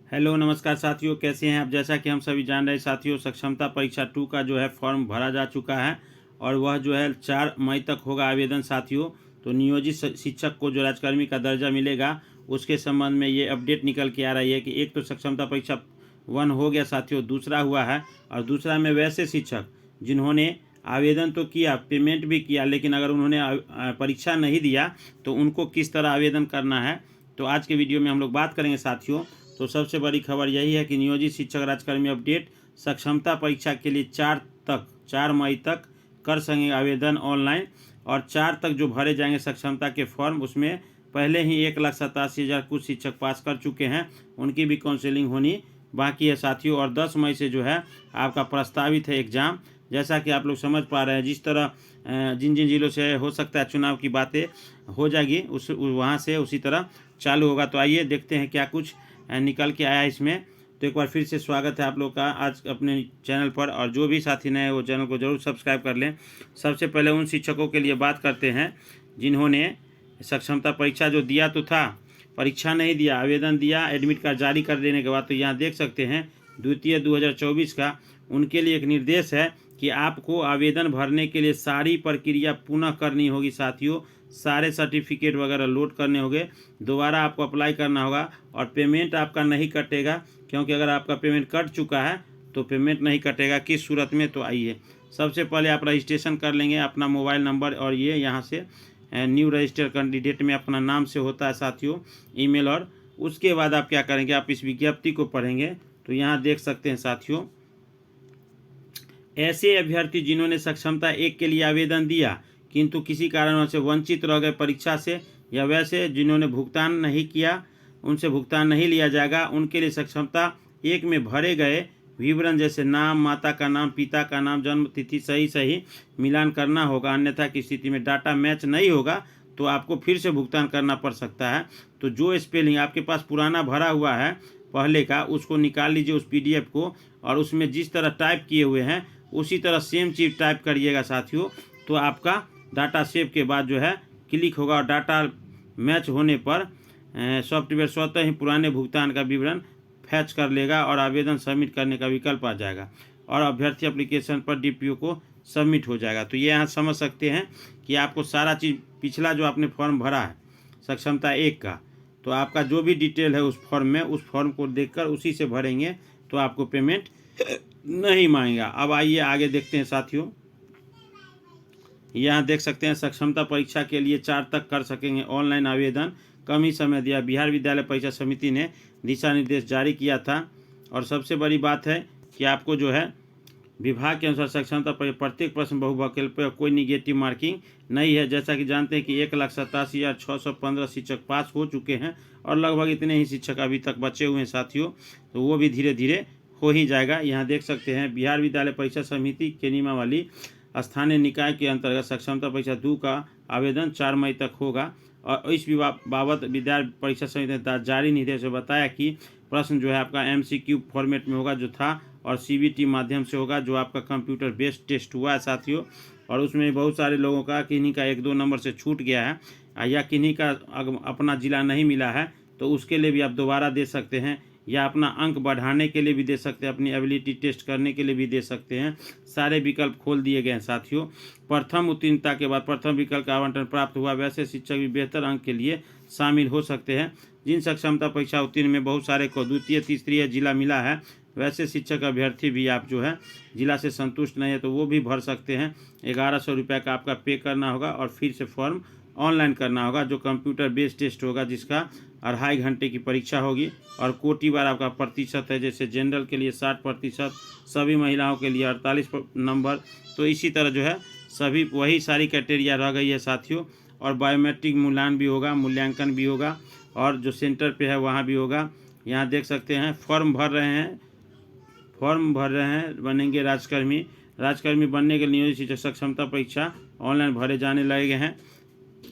Hello नमस्कार साथियों, कैसे हैं आप। जैसा कि हम सभी जान रहे हैं साथियों, सक्षमता परीक्षा 2 का जो है फॉर्म भरा जा चुका है और वह जो है 4 मई तक होगा आवेदन साथियों। तो नियोजित शिक्षक को जो राजकर्मी का दर्जा मिलेगा उसके संबंध में ये अपडेट निकल के आ रही है कि एक तो सक्षमता परीक्षा 1 हो गया साथियों, दूसरा हुआ है और दूसरा में वैसे शिक्षक जिन्होंने आवेदन तो किया, पेमेंट भी किया, लेकिन अगर उन्होंने परीक्षा नहीं दिया तो उनको किस तरह आवेदन करना है, तो आज के वीडियो में हम लोग बात करेंगे साथियों। तो सबसे बड़ी खबर यही है कि नियोजित शिक्षक राजकर्मी अपडेट सक्षमता परीक्षा के लिए 4 मई तक कर सकेंगे आवेदन ऑनलाइन और 4 तक जो भरे जाएंगे सक्षमता के फॉर्म, उसमें पहले ही 1,87,000 कुछ शिक्षक पास कर चुके हैं, उनकी भी काउंसलिंग होनी बाकी है साथियों। और 10 मई से जो है आपका प्रस्तावित है एग्ज़ाम। जैसा कि आप लोग समझ पा रहे हैं, जिस तरह जिन जिन जिलों से हो सकता है चुनाव की बातें हो जाएगी उस वहाँ से उसी तरह चालू होगा। तो आइए देखते हैं क्या कुछ निकल के आया इसमें। तो एक बार फिर से स्वागत है आप लोग का आज अपने चैनल पर, और जो भी साथी नए वो चैनल को जरूर सब्सक्राइब कर लें। सबसे पहले उन शिक्षकों के लिए बात करते हैं जिन्होंने सक्षमता परीक्षा जो दिया तो था, परीक्षा नहीं दिया, आवेदन दिया एडमिट कार्ड जारी कर देने के बाद। तो यहाँ देख सकते हैं 2/2/2024 का उनके लिए एक निर्देश है कि आपको आवेदन भरने के लिए सारी प्रक्रिया पुनः करनी होगी साथियों। सारे सर्टिफिकेट वगैरह लोड करने होंगे, दोबारा आपको अप्लाई करना होगा और पेमेंट आपका नहीं कटेगा, क्योंकि अगर आपका पेमेंट कट चुका है तो पेमेंट नहीं कटेगा। किस सूरत में, तो आइए सबसे पहले आप रजिस्ट्रेशन कर लेंगे अपना मोबाइल नंबर, और ये यहाँ से न्यू रजिस्टर कैंडिडेट में अपना नाम से होता है साथियों, ईमेल। और उसके बाद आप क्या करेंगे, आप इस विज्ञप्ति को पढ़ेंगे। तो यहाँ देख सकते हैं साथियों, ऐसे अभ्यर्थी जिन्होंने सक्षमता 1 के लिए आवेदन दिया किंतु किसी कारणवश से वंचित रह गए परीक्षा से, या वैसे जिन्होंने भुगतान नहीं किया उनसे भुगतान नहीं लिया जाएगा, उनके लिए सक्षमता 1 में भरे गए विवरण जैसे नाम, माता का नाम, पिता का नाम, जन्म तिथि सही मिलान करना होगा। अन्यथा की स्थिति में डाटा मैच नहीं होगा तो आपको फिर से भुगतान करना पड़ सकता है। तो जो स्पेलिंग आपके पास पुराना भरा हुआ है पहले का, उसको निकाल लीजिए उस PDF को, और उसमें जिस तरह टाइप किए हुए हैं उसी तरह सेम चीज़ टाइप करिएगा साथियों। तो आपका डाटा सेव के बाद जो है क्लिक होगा और डाटा मैच होने पर सॉफ्टवेयर स्वतः ही पुराने भुगतान का विवरण फैच कर लेगा और आवेदन सबमिट करने का विकल्प आ जाएगा और अभ्यर्थी एप्लीकेशन पर DPO को सबमिट हो जाएगा। तो ये यहाँ समझ सकते हैं कि आपको सारा चीज़ पिछला जो आपने फॉर्म भरा है सक्षमता 1 का, तो आपका जो भी डिटेल है उस फॉर्म में, उस फॉर्म को देखकर उसी से भरेंगे तो आपको पेमेंट नहीं मांगेगा। अब आइए आगे देखते हैं साथियों। यहाँ देख सकते हैं सक्षमता परीक्षा के लिए 4 तक कर सकेंगे ऑनलाइन आवेदन, कम ही समय दिया। बिहार विद्यालय परीक्षा समिति ने दिशा निर्देश जारी किया था और सबसे बड़ी बात है कि आपको जो है विभाग के अनुसार सक्षमता प्रत्येक प्रश्न बहुविकल्पीय, कोई निगेटिव मार्किंग नहीं है। जैसा कि जानते हैं कि 1,87,615 शिक्षक पास हो चुके हैं और लगभग इतने ही शिक्षक अभी तक बचे हुए हैं साथियों, तो वो भी धीरे धीरे हो ही जाएगा। यहाँ देख सकते हैं बिहार विद्यालय परीक्षा समिति के नियमावली स्थानीय निकाय के अंतर्गत सक्षमता परीक्षा 2 का आवेदन 4 मई तक होगा। और इस बाबत विद्यालय परीक्षा समिति ने जारी निर्देश में बताया कि प्रश्न जो है आपका MCQ फॉर्मेट में होगा जो था, और CBT माध्यम से होगा जो आपका कंप्यूटर बेस्ड टेस्ट हुआ है साथियों। और उसमें बहुत सारे लोगों का किन्हीं का 1-2 नंबर से छूट गया है या किन्हीं का अपना ज़िला नहीं मिला है, तो उसके लिए भी आप दोबारा दे सकते हैं, या अपना अंक बढ़ाने के लिए भी दे सकते हैं, अपनी एबिलिटी टेस्ट करने के लिए भी दे सकते हैं। सारे विकल्प खोल दिए गए हैं साथियों। प्रथम उत्तीर्णता के बाद प्रथम विकल्प का आवंटन प्राप्त हुआ वैसे शिक्षक भी बेहतर अंक के लिए शामिल हो सकते हैं। जिन सक्षमता परीक्षा उत्तीर्ण में बहुत सारे को द्वितीय तीसरी जिला मिला है, वैसे शिक्षक अभ्यर्थी भी आप जो है जिला से संतुष्ट नहीं है तो वो भी भर सकते हैं। 1,100 रुपये का आपका पे करना होगा और फिर से फॉर्म ऑनलाइन करना होगा, जो कंप्यूटर बेस्ड टेस्ट होगा जिसका 2.5 घंटे की परीक्षा होगी। और कोटिवार आपका प्रतिशत है, जैसे जनरल के लिए 60%, सभी महिलाओं के लिए 48 नंबर। तो इसी तरह जो है सभी वही सारी क्राइटेरिया रह गई है साथियों। और बायोमेट्रिक मूल्यांकन भी होगा और जो सेंटर पे है वहाँ भी होगा। यहाँ देख सकते हैं फॉर्म भर रहे हैं बनेंगे राजकर्मी बनने के लिए नियोजित शिक्षक सक्षमता परीक्षा ऑनलाइन भरे जाने लगे हैं।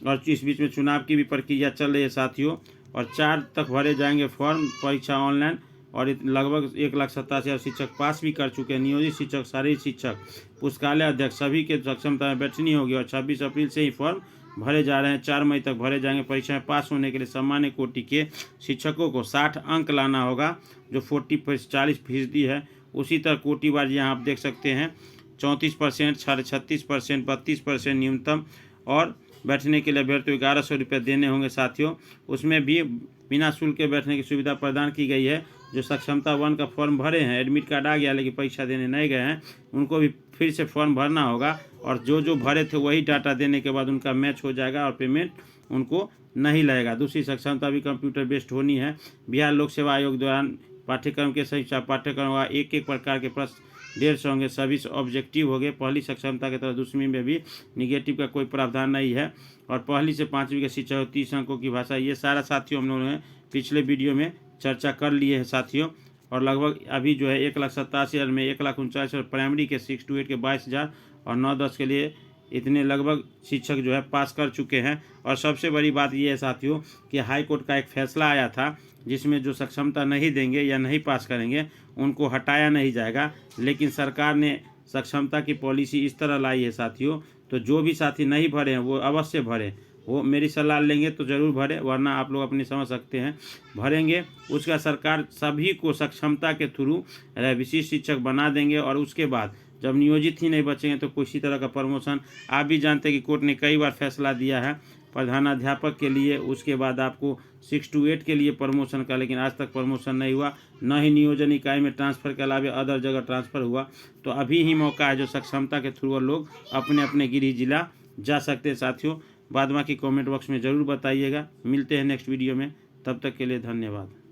और इस बीच में चुनाव की भी प्रक्रिया चल रही है साथियों, और 4 तक भरे जाएंगे फॉर्म परीक्षा ऑनलाइन। और लगभग 1,87,000 शिक्षक पास भी कर चुके हैं। नियोजित शिक्षक, शारीरिक शिक्षक, पुस्तकालय अध्यक्ष सभी के सक्षमता में बैठनी होगी और 26 अप्रैल से ही फॉर्म भरे जा रहे हैं। 4 मई तक भरे जाएंगे। परीक्षा में पास होने के लिए सामान्य कोटि के शिक्षकों को 60 अंक लाना होगा, जो 40% है। उसी तरह कोटिवार यहाँ आप देख सकते हैं 34%, 36%, 32% न्यूनतम, और बैठने के लिए अभ्यर्थी को 1100 रुपये देने होंगे साथियों। उसमें भी बिना शुल्क के बैठने की सुविधा प्रदान की गई है। जो सक्षमता 1 का फॉर्म भरे हैं, एडमिट कार्ड आ गया लेकिन परीक्षा देने नहीं गए हैं, उनको भी फिर से फॉर्म भरना होगा, और जो भरे थे वही डाटा देने के बाद उनका मैच हो जाएगा और पेमेंट उनको नहीं लगेगा। दूसरी सक्षमता भी कंप्यूटर बेस्ड होनी है। बिहार लोक सेवा आयोग द्वारा पाठ्यक्रम के सही पाठ्यक्रम होगा। एक प्रकार के प्रश्न 150 होंगे, सभी ऑब्जेक्टिव हो गए। पहली सक्षमता की तरह दूसरी में भी निगेटिव का कोई प्रावधान नहीं है। और पहली से 5वीं के शिक्षा हो 30 अंकों की भाषा। ये सारा साथियों हम लोगों ने पिछले वीडियो में चर्चा कर लिए हैं साथियों। और लगभग अभी जो है 1,87,000 में 1,49,000 प्राइमरी के 6 to 8 के 22,000 और 9-10 के लिए इतने लगभग शिक्षक जो है पास कर चुके हैं। और सबसे बड़ी बात ये है साथियों कि हाई कोर्ट का एक फैसला आया था जिसमें जो सक्षमता नहीं देंगे या नहीं पास करेंगे उनको हटाया नहीं जाएगा, लेकिन सरकार ने सक्षमता की पॉलिसी इस तरह लाई है साथियों। तो जो भी साथी नहीं भरे हैं वो अवश्य भरें। वो मेरी सलाह लेंगे तो ज़रूर भरें, वरना आप लोग अपनी समझ सकते हैं भरेंगे। उसका सरकार सभी को सक्षमता के थ्रू विशिष्ट शिक्षक बना देंगे। और उसके बाद जब नियोजित ही नहीं बचेंगे तो किसी तरह का प्रमोशन, आप भी जानते हैं कि कोर्ट ने कई बार फैसला दिया है प्रधानाध्यापक के लिए, उसके बाद आपको 6 to 8 के लिए प्रमोशन का, लेकिन आज तक प्रमोशन नहीं हुआ, न ही नियोजन इकाई में ट्रांसफ़र के अलावा अदर जगह ट्रांसफ़र हुआ। तो अभी ही मौका है जो सक्षमता के थ्रू लोग अपने अपने गृह जिला जा सकते हैं साथियों। बाद बाकी कमेंट बॉक्स में ज़रूर बताइएगा। मिलते हैं नेक्स्ट वीडियो में, तब तक के लिए धन्यवाद।